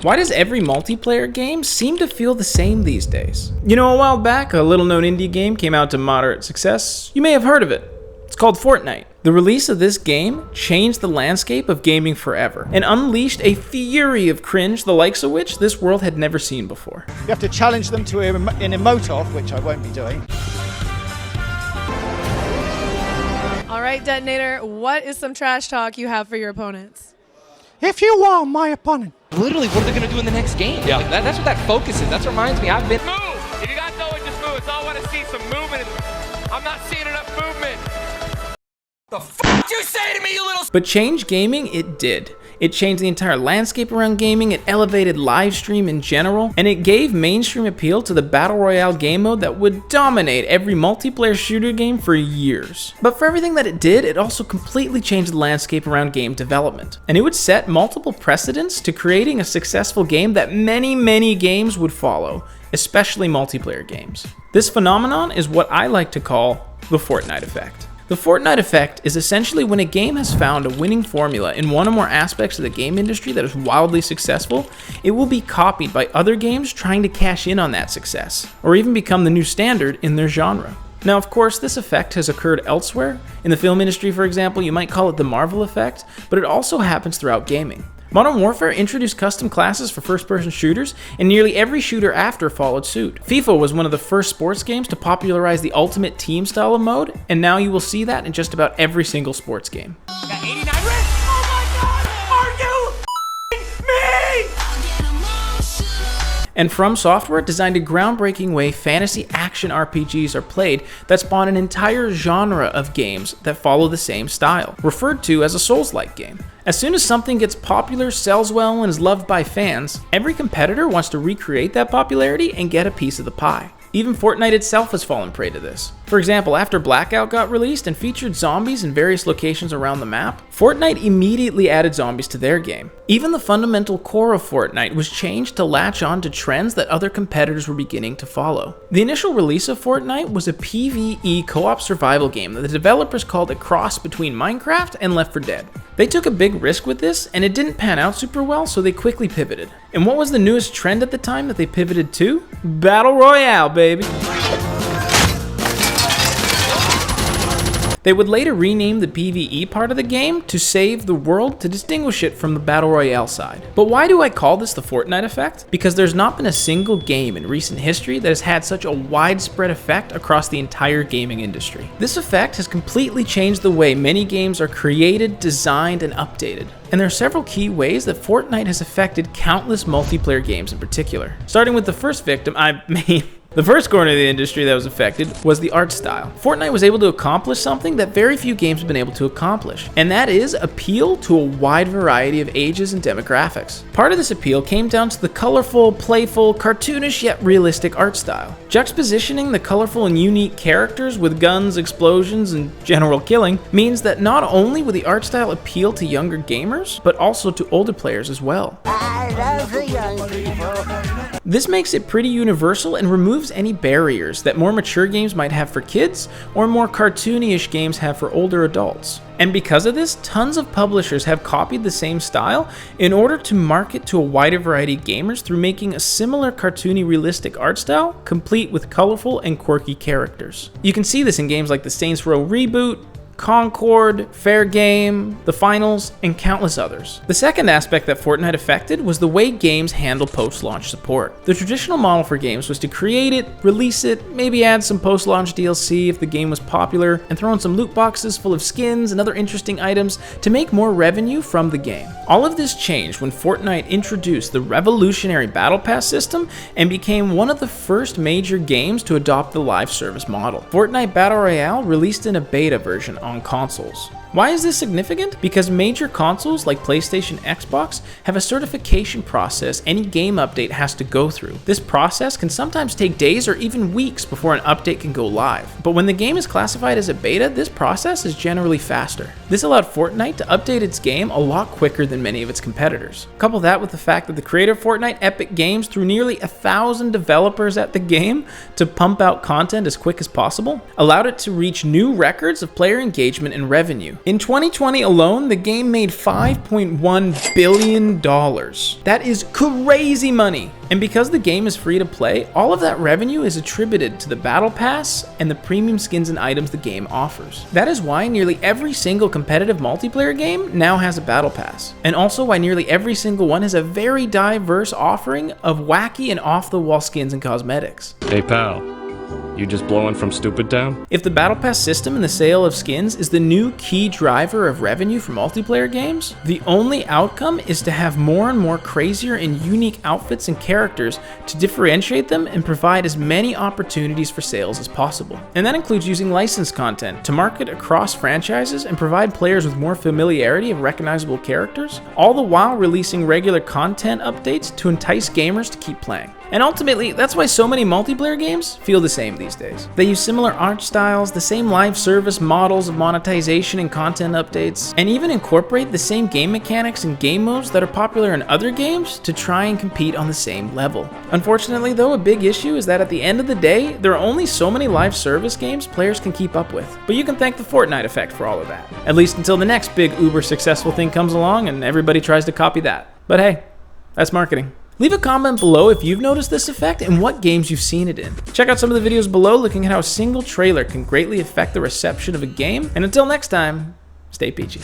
Why does every multiplayer game seem to feel the same these days? You know, a while back, a little-known indie game came out to moderate success. You may have heard of it. It's called Fortnite. The release of this game changed the landscape of gaming forever and unleashed a fury of cringe, the likes of which this world had never seen before. You have to challenge them to an emote off, which I won't be doing. All right, Detonator, what is some trash talk you have for your opponents? If you are my opponent. Literally, what are they going to do in the next game? Yeah. Like that's what that focus is. That reminds me, I've been... Move! If you got no one, just move. It's all I want to see, some movement. I'm not seeing enough movement. The f*** you say to me, you little... But change gaming, it did. It changed the entire landscape around gaming, it elevated live stream in general, and it gave mainstream appeal to the Battle Royale game mode that would dominate every multiplayer shooter game for years. But for everything that it did, it also completely changed the landscape around game development. And it would set multiple precedents to creating a successful game that many games would follow, especially multiplayer games. This phenomenon is what I like to call the Fortnite effect. The Fortnite effect is essentially when a game has found a winning formula in one or more aspects of the game industry that is wildly successful, it will be copied by other games trying to cash in on that success, or even become the new standard in their genre. Now, of course, this effect has occurred elsewhere. In the film industry, for example, you might call it the Marvel effect, but it also happens throughout gaming. Modern Warfare introduced custom classes for first-person shooters, and nearly every shooter after followed suit. FIFA was one of the first sports games to popularize the ultimate team style of mode, and now you will see that in just about every single sports game. Got 89 rings? Oh my God! Are you me? And From Software designed a groundbreaking way fantasy action RPGs are played that spawn an entire genre of games that follow the same style, referred to as a Souls-like game. As soon as something gets popular, sells well, and is loved by fans, every competitor wants to recreate that popularity and get a piece of the pie. Even Fortnite itself has fallen prey to this. For example, after Blackout got released and featured zombies in various locations around the map, Fortnite immediately added zombies to their game. Even the fundamental core of Fortnite was changed to latch on to trends that other competitors were beginning to follow. The initial release of Fortnite was a PvE co-op survival game that the developers called a cross between Minecraft and Left 4 Dead. They took a big risk with this, and it didn't pan out super well, so they quickly pivoted. And what was the newest trend at the time that they pivoted to? Battle Royale, baby! They would later rename the PvE part of the game to Save the World to distinguish it from the Battle Royale side. But why do I call this the Fortnite effect? Because there's not been a single game in recent history that has had such a widespread effect across the entire gaming industry. This effect has completely changed the way many games are created, designed, and updated. And there are several key ways that Fortnite has affected countless multiplayer games in particular. Starting with the first victim, the first corner of the industry that was affected was the art style. Fortnite was able to accomplish something that very few games have been able to accomplish, and that is appeal to a wide variety of ages and demographics. Part of this appeal came down to the colorful, playful, cartoonish yet realistic art style. Juxtapositioning the colorful and unique characters with guns, explosions, and general killing means that not only will the art style appeal to younger gamers, but also to older players as well. I love the young people. This makes it pretty universal and removes any barriers that more mature games might have for kids or more cartoony-ish games have for older adults. And because of this, tons of publishers have copied the same style in order to market to a wider variety of gamers through making a similar cartoony realistic art style, complete with colorful and quirky characters. You can see this in games like the Saints Row reboot, Concord, Fair Game, The Finals, and countless others. The second aspect that Fortnite affected was the way games handle post-launch support. The traditional model for games was to create it, release it, maybe add some post-launch DLC if the game was popular, and throw in some loot boxes full of skins and other interesting items to make more revenue from the game. All of this changed when Fortnite introduced the revolutionary Battle Pass system and became one of the first major games to adopt the live service model. Fortnite Battle Royale released in a beta version on consoles. Why is this significant? Because major consoles like PlayStation, Xbox have a certification process any game update has to go through. This process can sometimes take days or even weeks before an update can go live. But when the game is classified as a beta, this process is generally faster. This allowed Fortnite to update its game a lot quicker than many of its competitors. Couple that with the fact that the creator of Fortnite, Epic Games, threw nearly 1,000 developers at the game to pump out content as quick as possible, allowed it to reach new records of player engagement and revenue. In 2020 alone, the game made $5.1 billion. That is crazy money. And because the game is free to play, all of that revenue is attributed to the Battle Pass and the premium skins and items the game offers. That is why nearly every single competitive multiplayer game now has a Battle Pass. And also why nearly every single one has a very diverse offering of wacky and off-the-wall skins and cosmetics. Hey pal, you just blowing from Stupid Town? If the Battle Pass system and the sale of skins is the new key driver of revenue for multiplayer games, the only outcome is to have more and more crazier and unique outfits and characters to differentiate them and provide as many opportunities for sales as possible. And that includes using licensed content to market across franchises and provide players with more familiarity of recognizable characters, all the while releasing regular content updates to entice gamers to keep playing. And ultimately, that's why so many multiplayer games feel the same these days. They use similar art styles, the same live service models of monetization and content updates, and even incorporate the same game mechanics and game modes that are popular in other games to try and compete on the same level. Unfortunately though, a big issue is that at the end of the day, there are only so many live service games players can keep up with. But you can thank the Fortnite effect for all of that. At least until the next big uber successful thing comes along and everybody tries to copy that. But hey, that's marketing. Leave a comment below if you've noticed this effect and what games you've seen it in. Check out some of the videos below looking at how a single trailer can greatly affect the reception of a game. And until next time, stay peachy.